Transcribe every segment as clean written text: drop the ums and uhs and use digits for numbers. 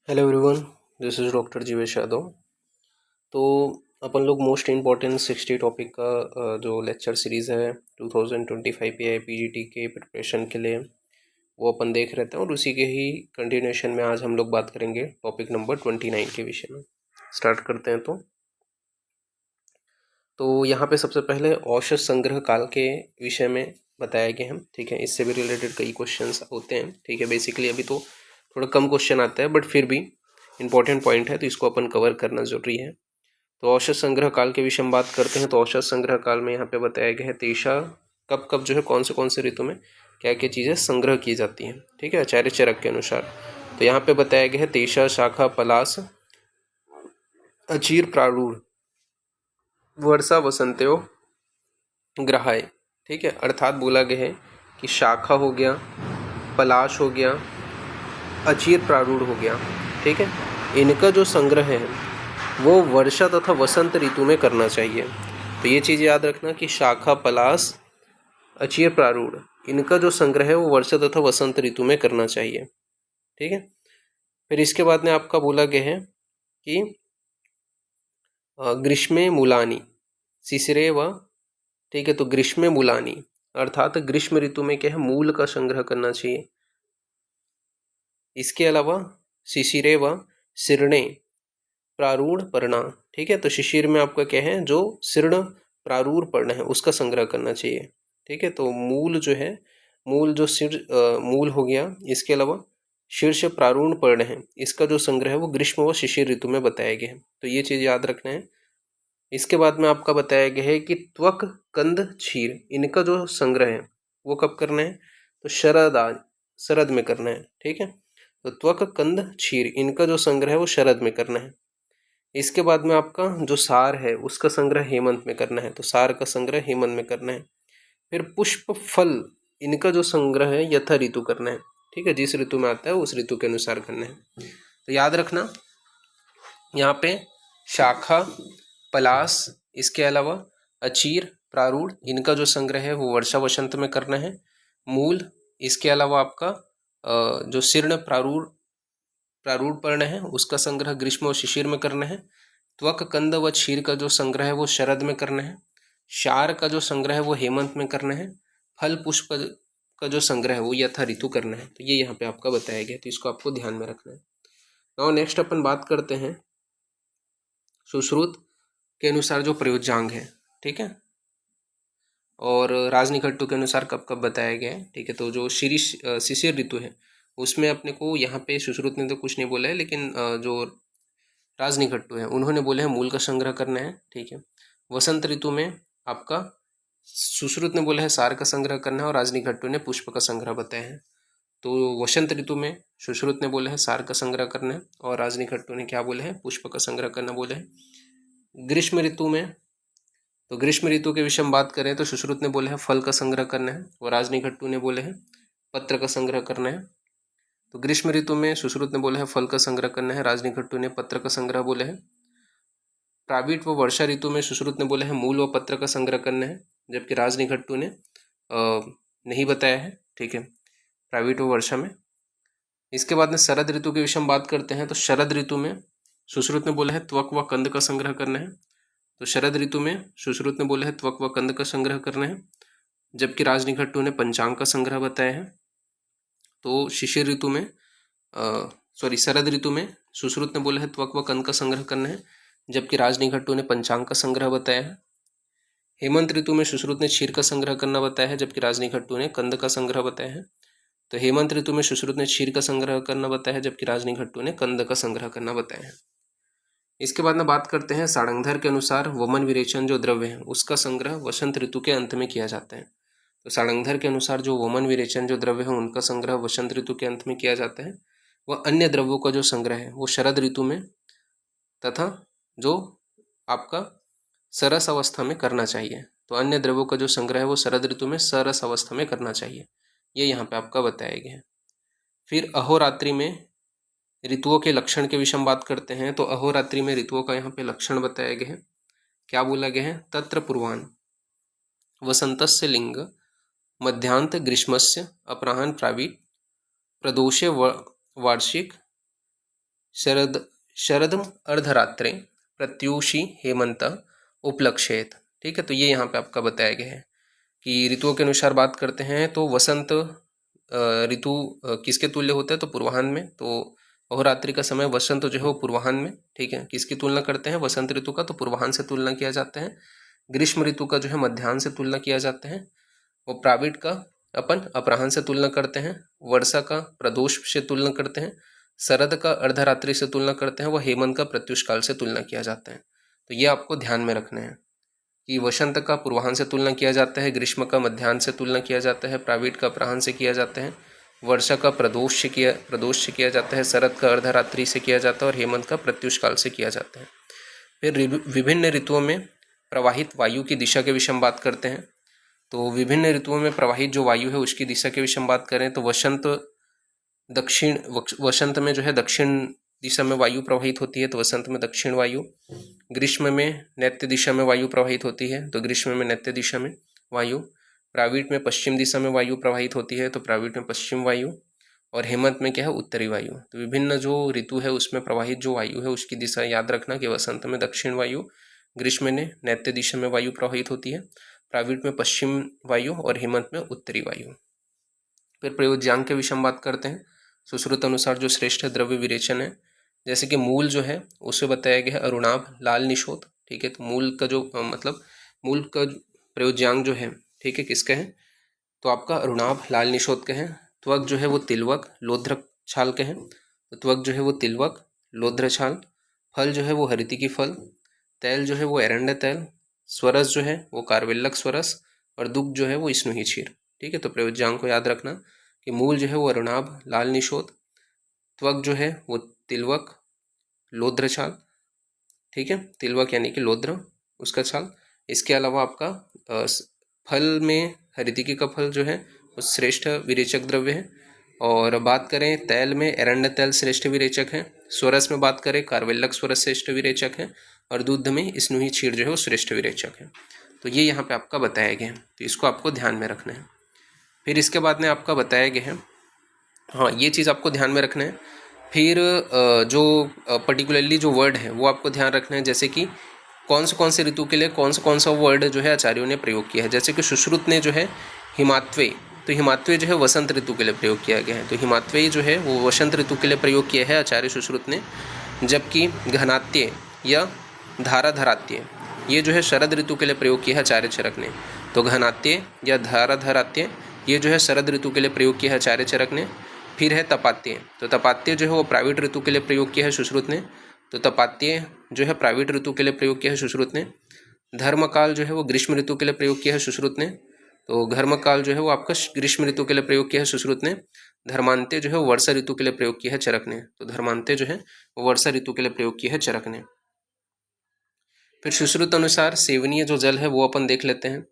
Hello everyone, this is doctor Jeevesh Yadav. तो अपन लोग मोस्ट इम्पॉर्टेंट 60 टॉपिक का जो लेक्चर सीरीज़ है 2025 पे पीजीटी के प्रिपरेशन के लिए वो अपन देख रहे थे और उसी के ही कंटिन्यूएशन में आज हम लोग बात करेंगे टॉपिक नंबर 29 के विषय में। स्टार्ट करते हैं। तो यहाँ पे सबसे पहले औसत संग्रह काल के विषय में बताया गया है। ठीक है, इससे भी रिलेटेड कई क्वेश्चंस होते हैं। ठीक है, बेसिकली अभी तो थोड़ा कम क्वेश्चन आता है, बट फिर भी इंपॉर्टेंट पॉइंट है तो इसको अपन कवर करना जरूरी है। तो औसत संग्रह काल के विषय में बात करते हैं। तो औसत संग्रह काल में यहाँ पे बताया गया है तेषा कब कब जो है कौन से ऋतु में क्या क्या चीज़ें संग्रह की जाती हैं। ठीक है, आचार्य चरक के अनुसार। तो यहाँ पे बताया गया है तेषा शाखा पलास अचीर प्रारूढ़ वर्षा वसंत्यो ग्रहाय। ठीक है, अर्थात बोला गया है कि शाखा हो गया, पलाश हो गया, अचीर प्रारूढ़ हो गया। ठीक है, इनका जो संग्रह है वो वर्षा तथा वसंत ऋतु में करना चाहिए। तो ये चीज़ याद रखना कि शाखा पलाश अचीर प्रारूढ़ इनका जो संग्रह है वो वर्षा तथा वसंत ऋतु में करना चाहिए। ठीक है, फिर इसके बाद में आपका बोला गया है कि ग्रीष्मे मूलानी शिशिरे व। ठीक है, तो ग्रीष्मे मूलानी अर्थात ग्रीष्म ऋतु में क्या है मूल का संग्रह करना चाहिए। इसके अलावा शिशिरे व शीर्णे प्रारूढ़ पर्णा। ठीक है, तो शिशिर में आपका क्या है जो शीर्ण प्रारूढ़ पर्ण है उसका संग्रह करना चाहिए। ठीक है, तो मूल जो है मूल जो मूल हो गया। इसके अलावा शीर्ष प्रारूढ़ पर्ण है इसका जो संग्रह है वो ग्रीष्म व शिशिर ऋतु में बताया गया है। तो ये चीज याद रखना है। इसके बाद में आपका बताया गया है कि त्वक कंद क्षीर इनका जो संग्रह है वो कब करना है, तो शरद में करना है। ठीक है, तो त्वक कंद क्षीर इनका जो संग्रह है वो शरद में करना है। इसके बाद में आपका जो सार है उसका संग्रह हेमंत में करना है, तो सार का संग्रह हेमंत में करना है। फिर पुष्प फल इनका जो संग्रह है यथा ऋतु करना है। ठीक है, जिस ऋतु में आता है उस ऋतु के अनुसार करना है। तो याद रखना यहाँ पे शाखा पलाश इसके अलावा अचीर प्रारूढ़ इनका जो संग्रह है वो वर्षा वसंत में करना है। मूल इसके अलावा आपका जो शीर्ण प्रारूढ़ पर्ण है उसका संग्रह ग्रीष्म और शिशिर में करना है। त्वक कंद व क्षीर का जो संग्रह है वो शरद में करना है। शार का जो संग्रह है वो हेमंत में करना है। फल पुष्प का जो संग्रह है वो यथा ऋतु करना है। तो ये यहाँ पे आपका बताया गया, तो इसको आपको ध्यान में रखना है। नाउ नेक्स्ट अपन बात करते हैं सुश्रुत के अनुसार जो प्रयोज्यांग है। ठीक है, और राजनिघट्टू के अनुसार कब कब बताया गया है। ठीक है, तो जो शिशिर ऋतु है उसमें अपने को यहाँ पे सुश्रुत ने तो कुछ नहीं बोला है, लेकिन जो राजनिघट्टू है उन्होंने बोले हैं मूल का संग्रह करना है। ठीक है, वसंत ऋतु में आपका सुश्रुत ने बोला है सार का संग्रह करना है और राजनिघट्टू ने पुष्प का संग्रह बताया है। तो वसंत ऋतु में सुश्रुत ने बोले है सार का संग्रह करना है और राजनिघट्टू ने क्या बोले हैं पुष्प का संग्रह करना बोले हैं। ग्रीष्म ऋतु में, तो ग्रीष्म ऋतु के विषय में बात करें तो सुश्रुत ने बोले हैं फल का संग्रह करना है और राजनिघट्टू ने बोले हैं पत्र का संग्रह करना है। तो ग्रीष्म ऋतु में सुश्रुत ने बोला है फल का संग्रह करना है, राजनिघट्टू ने पत्र का संग्रह बोले हैं। प्राविट व वर्षा ऋतु में सुश्रुत ने बोला है मूल व पत्र का संग्रह करना है, जबकि राजनिघट्टू ने नहीं बताया है। ठीक है, प्राविट व वर्षा में। इसके बाद में शरद ऋतु के विषय में बात करते हैं। तो शरद ऋतु में सुश्रुत ने बोला है त्वक व कंद का संग्रह करना है। तो शरद ऋतु में सुश्रुत ने बोला है त्वक व कंद का संग्रह करना है, जबकि राजनिघट्टू ने पंचांग का संग्रह बताया है। तो शिशिर ऋतु में शरद ऋतु में सुश्रुत ने बोला है त्वक व कंद का संग्रह करना है, जबकि राजनिघट्टू ने पंचांग का संग्रह बताया है। हेमंत ऋतु में सुश्रुत ने क्षीर का संग्रह करना बताया है, जबकि राजनिघट्टू ने कंद का संग्रह बताया है। तो हेमंत ऋतु में सुश्रुत ने क्षीर का संग्रह करना बताया है, जबकि राजनिघट्टू ने कंद का संग्रह करना बताया है। इसके बाद में बात करते हैं सारंगधर के अनुसार वमन विरेचन जो द्रव्य है उसका संग्रह वसंत ऋतु के अंत में किया जाता है। तो सारंगधर के अनुसार जो वमन विरेचन जो द्रव्य है उनका संग्रह वसंत ऋतु के अंत में किया जाता है। वह अन्य द्रव्यों का जो संग्रह है वो शरद ऋतु में तथा जो आपका सरस अवस्था में करना चाहिए। तो अन्य द्रव्यों का जो संग्रह है वो शरद ऋतु में सरस अवस्था में करना चाहिए, ये यहाँ पे आपका बताया गया है। फिर अहोरात्रि में ऋतुओं के लक्षण के विषय में बात करते हैं। तो अहोरात्रि में ऋतुओं का यहाँ पे लक्षण बताया गया है। क्या बोला गया है, तत्र पूर्वान वसंतस्य लिंग मध्यांत ग्रीष्मस्य अपराहन प्रावीट प्रदोषे वार्षिक शरद शरदम अर्धरात्रे प्रत्यूषी हेमंत उपलक्षेत। ठीक है, तो ये यहाँ पे आपका बताया गया है कि ऋतुओं के अनुसार बात करते हैं तो वसंत ऋतु किसके तुल्य होता है, तो पूर्वाह्न में। तो अहोरात्रि का समय वसंत जो है वो पूर्वाह्न में। ठीक है, किसकी तुलना करते हैं, वसंत ऋतु का, तो पूर्वाह्न से तुलना किया जाता है। ग्रीष्म ऋतु का जो है मध्याह्न से तुलना किया जाता है। वो प्राविट का अपन अपराह्न से तुलना करते हैं। वर्षा का प्रदोष से तुलना करते हैं। शरद का अर्धरात्रि से तुलना करते हैं। वह हेमंत का प्रत्युष काल से तुलना किया जाता है। तो ये आपको ध्यान में रखना है कि वसंत का पूर्वाह्न से तुलना किया जाता है, ग्रीष्म का मध्याह्न से तुलना किया जाता है, प्राविट का अपराह्न से किया जाता है, वर्षा का प्रदोष से किया जाता है, शरद का अर्धरात्रि से किया जाता है और हेमंत का प्रत्युष काल से किया जाता है। फिर विभिन्न ऋतुओं में प्रवाहित वायु की दिशा के विषय में बात करते हैं। तो विभिन्न ऋतुओं में प्रवाहित जो वायु है उसकी दिशा के विषय में बात करें तो वसंत में जो है दक्षिण दिशा में वायु प्रवाहित होती है, तो वसंत में दक्षिण वायु। ग्रीष्म में नैत्य दिशा में वायु प्रवाहित होती है, तो ग्रीष्म में नैत्य दिशा में वायु। प्राविट में पश्चिम दिशा में वायु प्रवाहित होती है, तो प्राविट में पश्चिम वायु। और हेमंत में क्या है, उत्तरी वायु। तो विभिन्न जो ऋतु है उसमें प्रवाहित जो वायु है उसकी दिशा याद रखना कि वसंत में दक्षिण वायु, ग्रीष्म में नैत्य दिशा में वायु प्रवाहित होती है, प्राविट में पश्चिम वायु और हेमंत में उत्तरी वायु। फिर प्रयोज्यांग के विषय में बात करते हैं। सुश्रुत अनुसार जो श्रेष्ठ द्रव्य विरेचन है, जैसे कि मूल जो है उसे बताया गया है अरुणाभ लाल निशोत। ठीक है, तो मूल का जो मतलब मूल का प्रयोज्यांग जो है, ठीक है, किसका है, तो आपका अरुणाभ लाल निशोत के हैं। त्वक जो है वो तिलवक लोध्र छाल के हैं, तो त्वक जो है वो तिलवक लोध्र छाल। फल जो है वो हरिति की फल। तैल जो है वो एरंड तैल। स्वरस जो है वो कार्वेल्लक स्वरस। और दुग्ध जो है वो स्नुही क्षीर। ठीक है, तो प्रयोज्यांग को याद रखना कि मूल जो है वो अरुणाभ लाल निशोत, त्वक जो है वो तिलवक लोध्र छाल। ठीक है, तिलवक यानी कि लोध्र उसका छाल। इसके अलावा आपका फल में हरितिकी का फल जो है वो श्रेष्ठ विरेचक द्रव्य है। और बात करें तैल में एरंड तैल श्रेष्ठ विरेचक है। स्वरस में बात करें कार्वेल्लक स्वरस श्रेष्ठ विरेचक है। और दूध में स्नुही क्षीर जो है वो श्रेष्ठ विरेचक है। तो ये यहाँ पे आपका बताया गया है, तो इसको आपको ध्यान में रखना है। फिर इसके बाद में आपका बताया गया है, हाँ ये चीज़ आपको ध्यान में रखना है। फिर जो पर्टिकुलरली जो वर्ड है वो आपको ध्यान रखना है, जैसे कि कौन से ऋतु के लिए कौन सा वर्ड जो है आचार्यों ने प्रयोग किया है। जैसे कि सुश्रुत ने जो है हिमात्वे, तो हिमात्वे जो है वसंत ऋतु के लिए प्रयोग किया गया है, तो हिमात्वे जो है वो वसंत ऋतु के लिए प्रयोग किया है आचार्य सुश्रुत ने। जबकि घनात्य या धाराधरात्य ये जो है शरद ऋतु के लिए प्रयोग किया है आचार्य चरक ने। तो घनात्य या धाराधरात्य ये जो है शरद ऋतु के लिए प्रयोग किया है आचार्य चरक ने। फिर है तपात्य, तो तपात्य जो है वो प्राविट ऋतु के लिए प्रयोग किया है सुश्रुत ने। तो तपात्य जो है प्राविट ऋतु के लिए प्रयोग किया है सुश्रुत ने। धर्मकाल जो है वो ग्रीष्म ऋतु के लिए प्रयोग किया है सुश्रुत ने। तो घर्मकाल जो है वो आपका ग्रीष्म ऋतु के लिए प्रयोग किया है सुश्रुत ने। धर्मांत्य जो है वो वर्षा ऋतु के लिए प्रयोग किया है चरक ने। तो धर्मांत्य जो है वो वर्षा ऋतु के लिए प्रयोग किया है चरक ने। फिर सुश्रुत अनुसार सेवनीय जो जल है वो अपन देख लेते हैं।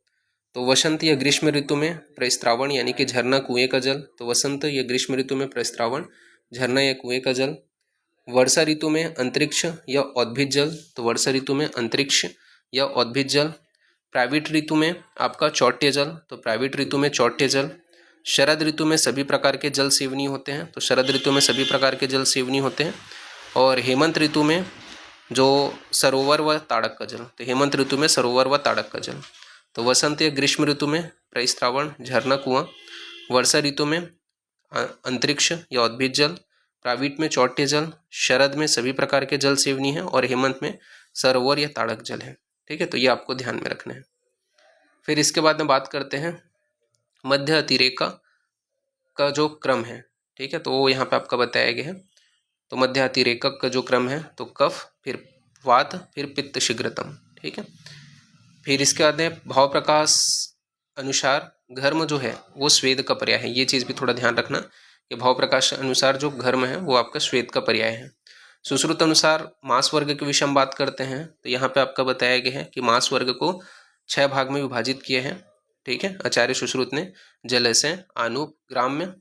तो वसंत या ग्रीष्म ऋतु में प्रस्त्रावण यानी कि झरना कुएं का जल, तो वसंत या ग्रीष्म ऋतु में प्रस्त्रावण झरना या कुएं का जल। वर्षा ऋतु में अंतरिक्ष या औद्भिद जल, तो वर्षा ऋतु में अंतरिक्ष या औद्भिद जल। प्राइवेट ऋतु में आपका चौट्य जल, तो प्राइवेट ऋतु में चौट्य जल। शरद ऋतु में सभी प्रकार के जल सेवनीय होते हैं, तो शरद ऋतु में सभी प्रकार के जल सेवनीय होते हैं। और हेमंत ऋतु में जो सरोवर व ताड़क का जल, तो हेमंत ऋतु में सरोवर व ताड़क का जल। तो वसंत या ग्रीष्म ऋतु में प्रस्त्रावण झरना कुआं। वर्षा ऋतु में अंतरिक्ष या औद्भिद जल। प्राविट में चौट्य जल। शरद में सभी प्रकार के जल सेवनीय है और हेमंत में सरोवर या ताड़क जल है। ठीक है, तो ये आपको ध्यान में रखना है। फिर इसके बाद में बात करते हैं मध्य अतिरेका का जो क्रम है। ठीक है, तो वो यहाँ पे आपका बताया गया है। तो मध्य अतिरेकक का जो क्रम है तो कफ, फिर वात, फिर पित्त शीघ्रतम। ठीक है, फिर इसके बाद में भाव प्रकाश अनुसार घर्म जो है वो स्वेद का पर्याय है। ये चीज़ भी थोड़ा ध्यान रखना कि भाव प्रकाश अनुसार जो घर्म है वो आपका स्वेद का पर्याय है। सुश्रुत अनुसार मास वर्ग के विषय में बात करते हैं, तो यहाँ पे आपका बताया गया है कि मास वर्ग को 6 भाग में विभाजित किए हैं। ठीक है, आचार्य सुश्रुत ने जलस्य, आनूप, ग्राम्य,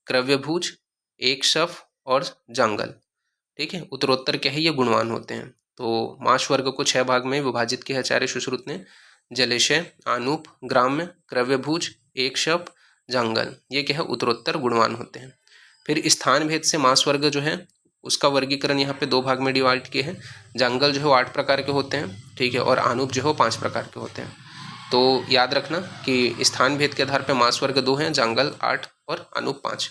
क्रव्यभुज, एकशफ और जांगल। ठीक है, उत्तरोत्तर क्या है, ये गुणवान होते हैं। तो मास वर्ग को 6 भाग में विभाजित किया आचार्य सुश्रुत ने। जलेशय, आनूप, ग्राम्य, क्रव्यभुज, एकशफ, जांगल, ये क्या है उत्तरोत्तर गुणवान होते हैं। फिर स्थान भेद से मास वर्ग जो है उसका वर्गीकरण यहाँ पे 2 भाग में डिवाइड किए हैं। जांगल जो है 8 प्रकार के होते हैं, ठीक है, और आनुप जो है 5 प्रकार के होते हैं। तो याद रखना कि स्थान भेद के आधार पर मास वर्ग 2 हैं, जांगल 8 और अनूप 5।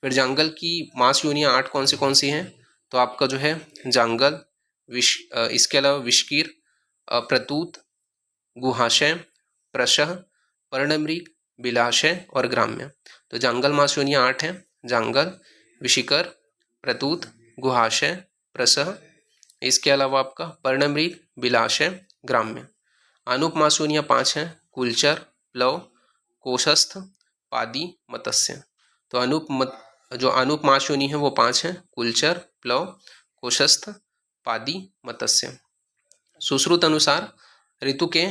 फिर जांगल की मास योनियाँ 8 कौन सी हैं? तो आपका जो है जांगल, इसके अलावा विष्किर, प्रतूत, गुहाशय, प्रशह, पर्णमृग, बिलाशय और ग्राम्य। तो जांगल मास योनियाँ 8 हैं, जांगल, विशिकर, प्रतूत, गुहाशय, प्रशह, इसके अलावा आपका पर्णमृग, बिलाशय, ग्राम्य। आनुप मास योनियाँ 5 हैं, कुलचर, प्लव, कोशस्थ, पादी, मत्स्य। तो जो अनूप मास योनि है वो 5 हैं, कुलचर, प्लव, कोशस्थ, पादी, मत्स्य। सुश्रुत अनुसार ऋतु के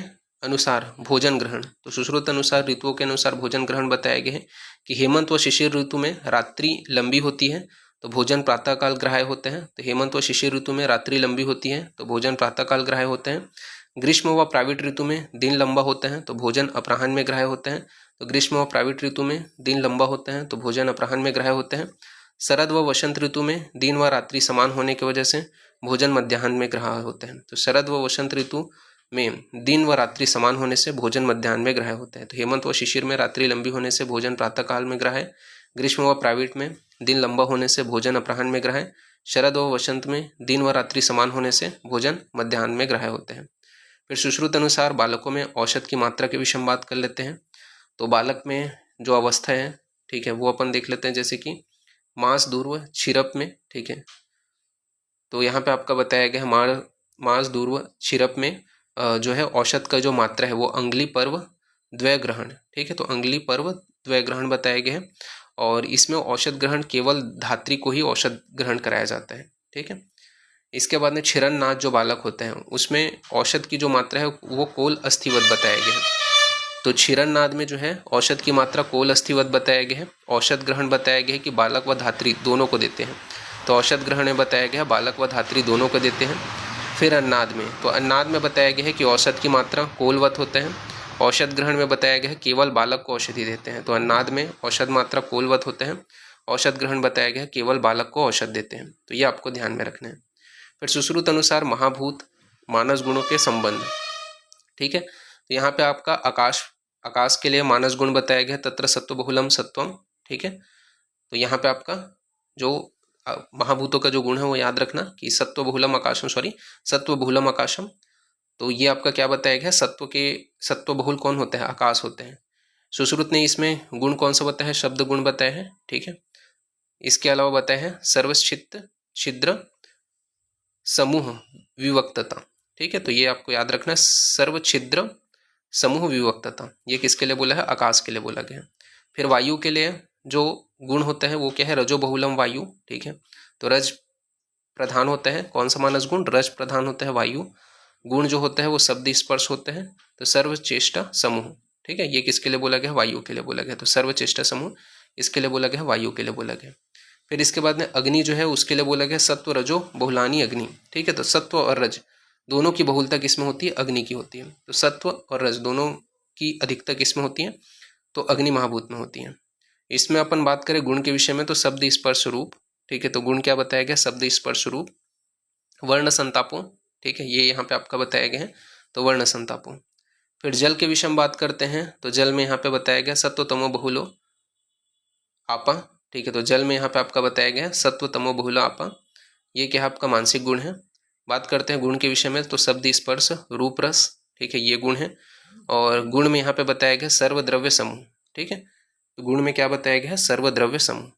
अनुसार भोजन ग्रहण। तो सुश्रुत अनुसार ऋतुओं के अनुसार भोजन ग्रहण बताया गया है कि हेमंत व शिशिर ऋतु में रात्रि लंबी होती है तो भोजन प्रातःकाल ग्राह्य होते हैं। तो हेमंत व शिशिर ऋतु में रात्रि लंबी होती है तो भोजन प्रातःकाल ग्राह्य होते हैं। ग्रीष्म व प्राविट ऋतु में दिन लंबा होते हैं तो भोजन अपराह्न में ग्राह्य होते हैं। तो ग्रीष्म व प्राविट ऋतु में दिन लंबा होते हैं तो भोजन अपराह्न में ग्राह्य होते हैं। शरद व वसंत ऋतु में दिन व रात्रि समान होने की वजह से भोजन मध्याह्न में ग्राह्य होते हैं। तो शरद व वसंत ऋतु में दिन व रात्रि समान होने से भोजन मध्याह्न में ग्राह्य होते हैं। तो हेमंत व शिशिर में रात्रि लंबी होने से भोजन प्रातःकाल में ग्राह्य। ग्रीष्म व प्राविट में दिन लंबा होने से भोजन अपराह्न में ग्राह्य। शरद व वसंत में दिन व रात्रि समान होने से भोजन मध्याह्न में ग्राह्य होते हैं। फिर सुश्रुत अनुसार बालकों में औषध की मात्रा के विषय में बात कर लेते हैं। तो बालक में जो अवस्था है, ठीक है, वो अपन देख लेते हैं। जैसे कि मास दूर्व क्षीरप में, ठीक है, तो यहाँ पे आपका बताया गया है मास दूर्व क्षीरप में जो है औषध का जो मात्रा है वो अंगुली पर्व द्वय ग्रहण, ठीक है, तो अंगुली पर्व द्वय ग्रहण बताया गया है। और इसमें औषध ग्रहण केवल धात्री को ही औषध ग्रहण कराया जाता है, ठीक है। इसके बाद में क्षीरन नाथ जो बालक होते हैं उसमें औषध की जो मात्रा है वो कोल अस्थिवत बताया गया है। तो क्षीरन नाद में जो है औषध की मात्रा कोल अस्थिवत बताया गया है। औषध ग्रहण बताया गया है कि बालक व धात्री दोनों को देते हैं। तो औषध ग्रहण में बताया गया है बालक व धात्री दोनों को देते हैं। फिर अन्नाद में, तो अन्नाद में बताया गया है कि औषध की मात्रा कोलवत होते हैं। औषध ग्रहण में बताया गया है केवल बालक को औषधि देते हैं। तो अन्नाद में औषध मात्रा कोलवत होते हैं। औषध ग्रहण बताया गया है केवल बालक को औषध देते हैं। तो ये आपको ध्यान में रखना है। फिर सुश्रुत अनुसार महाभूत मानस गुणों के संबंध, ठीक है, तो यहाँ पे आपका आकाश के लिए मानस गुण बताया गया तत्र सत्व बहुलम सत्वम, ठीक है। तो यहाँ पे आपका जो महाभूतों का जो गुण है वो याद रखना कि सत्व बहुलम आकाशम, सत्व बहुलम आकाशम। तो ये आपका क्या बताया गया, सत्व बहुल कौन होते हैं, आकाश होते हैं। सुश्रुत ने इसमें गुण कौन सा बताया है, शब्द गुण बताया है, ठीक है। इसके अलावा बताया है सर्वच्छिद्र छिद्र समूह विवक्तता, ठीक है। तो ये आपको याद रखना है, सर्वछिद्र समूह विवक्तता, ये किसके लिए बोला है, आकाश के लिए बोला गया है। फिर वायु के लिए जो गुण होता है वो क्या है, रजो बहुलम वायु, ठीक है। तो रज प्रधान होता है, कौन सा मानस गुण, रज प्रधान होता है वायु। गुण जो होता है वो शब्द स्पर्श होते हैं। तो सर्वचेष्टा समूह, ठीक है, ये किसके लिए बोला गया, वायु के लिए बोला गया। तो सर्वचेष्टा समूह इसके लिए बोला गया, वायु के लिए बोला गया। फिर इसके बाद में अग्नि जो है उसके लिए बोला गया सत्व रजो बहुलानी अग्नि, ठीक है। तो सत्व और रज दोनों की बहुलता किसमें होती है, अग्नि की होती है। तो सत्व और रज दोनों की अधिकता किसमें होती है, तो अग्नि महाभूत में होती है। इसमें अपन बात करें गुण के विषय में तो शब्द स्पर्श रूप, ठीक है। तो गुण क्या बताया गया, शब्द स्पर्श रूप, वर्ण संतापो, ठीक है, ये यहाँ पे आपका बताया गया है। तो वर्ण संतापो। फिर जल के विषय में बात करते हैं तो जल में यहाँ पे बताया गया सत्व तमो बहुलो आपा, ठीक है। तो जल में यहाँ पे आपका बताया गया है सत्व तमो बहुलो आपा, ये क्या है आपका मानसिक गुण है। बात करते हैं गुण के विषय में तो शब्द स्पर्श रूप रस, ठीक है, ये गुण है। और गुण में यहाँ पे बताया गया सर्वद्रव्य समूह, ठीक है। तो गुण में क्या बताया गया है, सर्वद्रव्य समूह।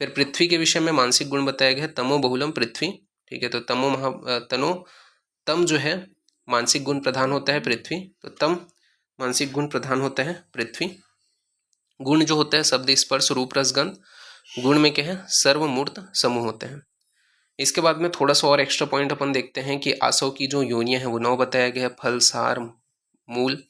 फिर पृथ्वी के विषय में मानसिक गुण बताया गया है तमो बहुलम पृथ्वी, ठीक है। तो तम जो है मानसिक गुण प्रधान होता है पृथ्वी, तो तम मानसिक गुण प्रधान होता है पृथ्वी। गुण जो होता है शब्द स्पर्श रूप रस गंध, गुण में क्या है, सर्वमूर्त समूह होते हैं। इसके बाद में थोड़ा सा और एक्स्ट्रा पॉइंट अपन देखते हैं कि आसव की जो योनियां हैं वो 9 बताया गया है, फल सार मूल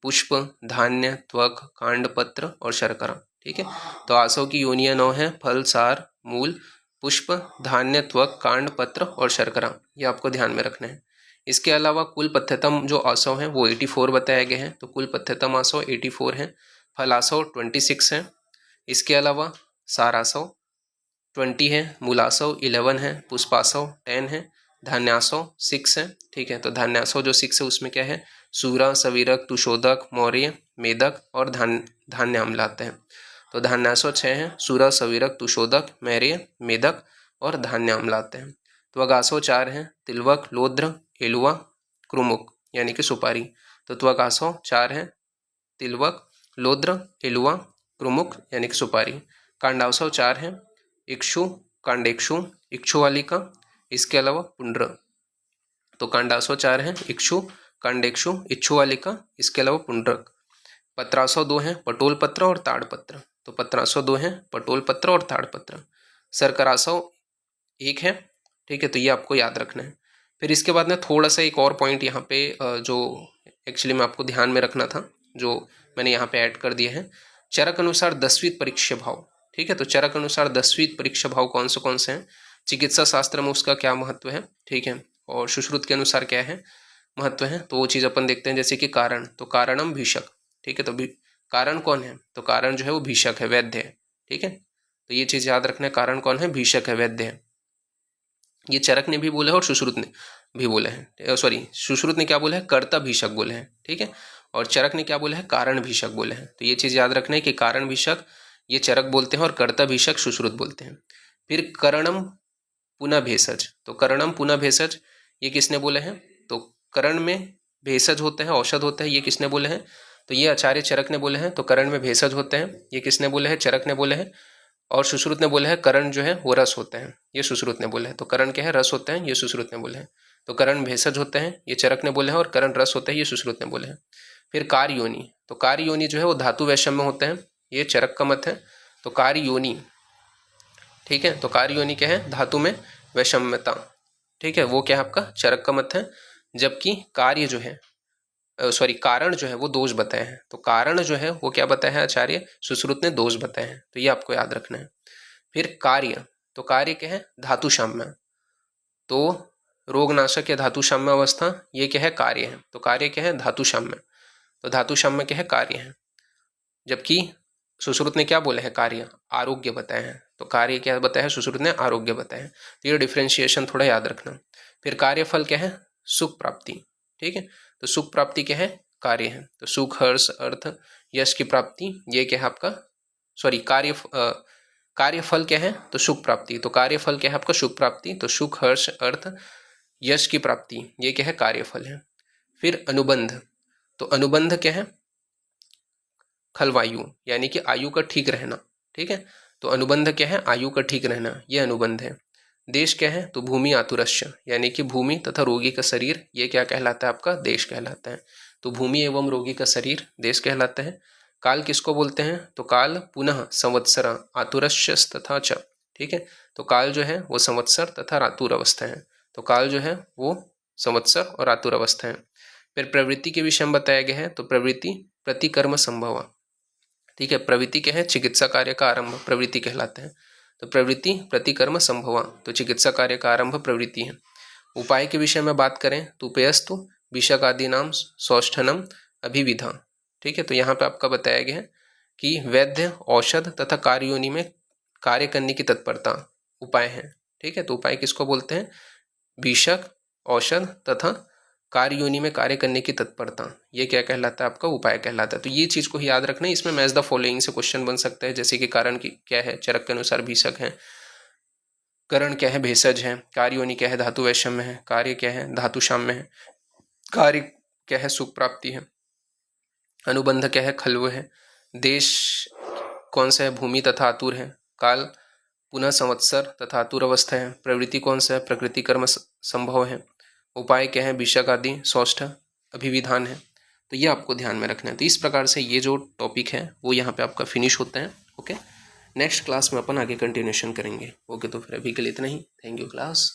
पुष्प धान्य त्वक कांड पत्र और शर्करा, ठीक है। तो आसव की योनियां 9 है, फल सार मूल पुष्प धान्य त्वक कांड पत्र और शर्करा, ये आपको ध्यान में रखना है। इसके अलावा कुल पथ्यतम जो आसव है वो 84 बताया गया है। तो कुल पथ्यतम आसव 84 है, फल आसव 26 है। इसके अलावा सार आसव 20 है, मूलासव 11 है, पुष्पासव 10 है, धान्यासव 6 है। ठीक है, तो धान्यासव जो 6 है उसमें क्या है, सूरा, सवीरक, तुषोदक, मौर्य, मेदक और धान्य आम्ल आते हैं। तो धान्यासव 6 है, सूरा, सवीरक, तुषोदक, मौर्य, मेदक और धान्य आम्ल आते हैं। त्वगासव 4 है, तिलवक, लोद्र, एलुआ, क्रुमुक यानी कि सुपारी। तो त्वगासव 4 है, तिलवक, लोद्र, एलुआ, क्रुमुक यानी कि सुपारी। कांडावसव 4 है, इक्षु, कांडेक्षु, इक्षुवालिका, इसके अलावा पुंड्र। तो कांडासव 4 है, इक्षु, कांडेक्षु, इक्षुवालिका, इसके अलावा पुंड्रक। पत्रासव 2 है, पटोल पत्र और ताड़पत्र। तो पत्रासव 2 है, पटोल पत्र और ताड़पत्र। सरकरासव 1 है। ठीक है, तो ये आपको याद रखना है। फिर इसके बाद में थोड़ा सा एक और पॉइंट यहाँ पे जो एक्चुअली में आपको ध्यान में रखना था, जो मैंने यहाँ पे ऐड कर दिया है, चरक अनुसार 10वीं परीक्षा भाव। ठीक है, तो चरक अनुसार 10वीं परीक्षा भाव कौन से हैं, चिकित्सा शास्त्र में उसका क्या महत्व है, ठीक है, और सुश्रुत के अनुसार क्या है महत्व है, तो वो चीज़ अपन देखते हैं। जैसे कि कारण, तो कारणम भीषक। ठीक है, तो कारण कौन है, तो कारण जो है वो भीषक है, वैद्य है। ठीक है, तो ये चीज़ याद रखना है, कारण कौन है, भीषक है, वैद्य है। ये चरक ने भी बोला है और सुश्रुत ने भी बोला है, सॉरी सुश्रुत ने क्या बोला है, कर्ता भीषक बोले हैं। ठीक है, और चरक ने क्या बोला है, कारण भीषक बोले हैं। तो ये चीज़ याद रखना है कि कारण भीषक ये चरक बोलते हैं और कर्ता भीषक सुश्रुत बोलते हैं। फिर करणम पुनः भेषज, तो करणम पुनः भेषज ये किसने बोले हैं, तो करण में भेषज होते हैं, औषध होते हैं, ये किसने बोले हैं, तो ये आचार्य चरक ने बोले हैं। तो करण में भेषज होते हैं, ये किसने बोले हैं, चरक ने बोले हैं। और सुश्रुत ने बोला है करण जो है वो रस होते हैं, ये सुश्रुत ने बोले हैं। तो करण क्या है, रस होते हैं, ये सुश्रुत ने बोले हैं। तो करण भेषज होते हैं, ये चरक ने बोले हैं, और करण रस होते हैं, ये सुश्रुत ने बोले हैं। फिर कार्य योनि, तो कार्य योनि जो है वो धातु वैषम्य होते हैं, ये चरक का मत है। तो कार्य योनि, ठीक है, तो कार्य योनि क्या है, धातु में वैषम्यता। ठीक है, वो क्या है आपका चरक का मत है। जबकि कार्य जो है सॉरी कारण जो है वो दोष बताए हैं। तो कारण जो है वो क्या बताया है, आचार्य सुश्रुत ने दोष बताए हैं। तो ये आपको याद रखना है। फिर कार्य, तो कार्य क्या है, धातु साम्य। तो रोगनाशक या धातु साम्य अवस्था ये क्या है, कार्य है। तो कार्य क्या है, धातु साम्य। तो धातु साम्य क्या है, कार्य है। जबकि सुश्रुत ने क्या बोले हैं, कार्य आरोग्य बताए हैं। तो कार्य क्या बताया है, सुश्रुत ने आरोग्य बताया है। तो ये डिफ्रेंशिएशन थोड़ा याद रखना। फिर कार्यफल क्या है, सुख प्राप्ति। ठीक है, तो सुख प्राप्ति क्या है, कार्य है। तो सुख, हर्ष, अर्थ, यश की प्राप्ति ये क्या है आपका, सॉरी कार्यफल क्या है, तो सुख प्राप्ति। तो कार्यफल क्या है आपका, सुख प्राप्ति। तो सुख, हर्ष, अर्थ, यश की प्राप्ति ये क्या है, कार्यफल है। फिर अनुबंध, तो अनुबंध क्या है, खलवायु यानी कि आयु का ठीक रहना। ठीक है, तो अनुबंध क्या है, आयु का ठीक रहना, ये अनुबंध है। देश क्या है, तो भूमि आतुरस्य यानी कि भूमि तथा रोगी का शरीर ये क्या कहलाता है आपका, देश कहलाता है। तो भूमि एवं रोगी का शरीर देश कहलाता है। काल किसको बोलते हैं, तो काल पुनः संवत्सर आतुरस्य तथा च। ठीक है, तो काल जो है वो संवत्सर तथा आतुर अवस्था है। तो काल जो है वो संवत्सर और आतुर अवस्था है। फिर प्रवृत्ति के विषय में बताया गया है, तो प्रवृत्ति प्रतिकर्म संभव। ठीक है, प्रवृत्ति क्या है, चिकित्सा कार्य का आरंभ प्रवृत्ति कहलाते हैं। तो प्रवृत्ति प्रतिकर्म संभवा, तो चिकित्सा कार्य का आरंभ प्रवृत्ति है। उपाय के विषय में बात करें तो उपेयस्तु विषक आदि नाम सौष्ठनम अभिविधा। ठीक है, तो यहाँ पे आपका बताया गया है कि वैद्य, औषध तथा कार्योनि में कार्य करने की तत्परता उपाय है। ठीक है, तो उपाय किसको बोलते हैं, विषक, औषध तथा कार्य योनि में कार्य करने की तत्परता ये क्या कहलाता है आपका, उपाय कहलाता है। तो ये चीज को ही याद रखना है। इसमें मैच द फॉलोइंग से क्वेश्चन बन सकता है, जैसे कि कारण की क्या है, चरक के अनुसार भीषक है, करण क्या है, भेषज है, कार्य योनि क्या है, धातु वैषम्य है, कार्य क्या है, धातु साम्य है, कार्य क्या है, सुख प्राप्ति है, अनुबंध क्या है, खल्व है, देश कौन सा है, भूमि तथा आतुर है, काल पुनः संवत्सर तथा आतुर अवस्था है, प्रवृत्ति कौन सा है, प्रकृति कर्म संभव है, उपाय क्या है, विषक आदि सौष्ठ अभिविधान है। तो ये आपको ध्यान में रखना है। तो इस प्रकार से ये जो टॉपिक है वो यहाँ पे आपका फिनिश होता है। ओके, नेक्स्ट क्लास में अपन आगे कंटिन्यूशन करेंगे। ओके, तो फिर अभी के लिए इतना ही। Thank you class.